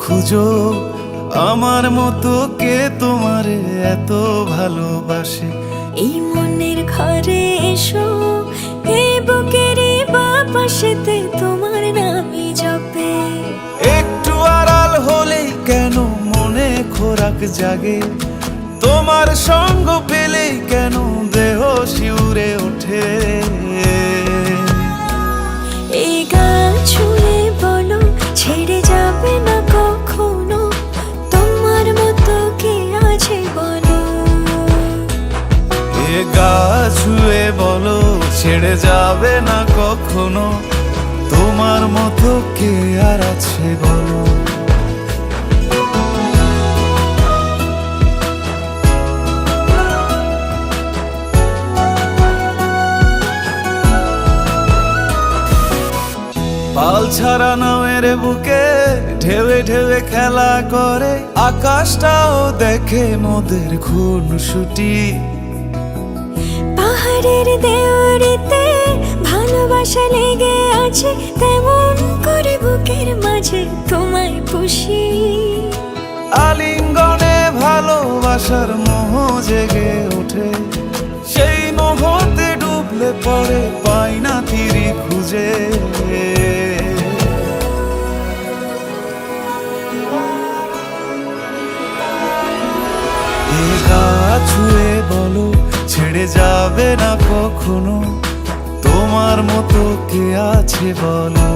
খুঁজো আমার মতো কে তোমারে এত ভালোবাসে। এই মনের ঘরে এসো, এই বুকেরই বাপাশেতে তোমার নামই জপে। একটু আড়াল হলেই কেন মনে খোরাক জাগে, তোমার সঙ্গ পেলেই কেন দেহ শিউরে ওঠে। এই গা ছুঁয়ে বলো ছেড়ে যাবে না কখনো, তোমার মতো কে আছে বলো। এ গা ছুঁয়ে বলো ছেড়ে যাবে না কখনো, তোমার মতো কে আর আছে বলো। পাল ছাড়া নামের বুকে ঢেউে ঢেউে খেলা করে, আকাশটাও দেখে মোদের খুনসুটি। পাহাড়ের দেওয়ারিতে ভালোবাসা লেগে আছে, তেমন করে বুকের মাঝে তোমায় পুষি। আলিঙ্গনে ভালোবাসার মোহ জেগে ওঠে, সেই মোহতে ডুবলে পরে পাই না তীরে খুঁজে। এ গা ছুঁয়ে বলো ছেড়ে যাবে না কখনো, তোমার মতো কে আছে বলো।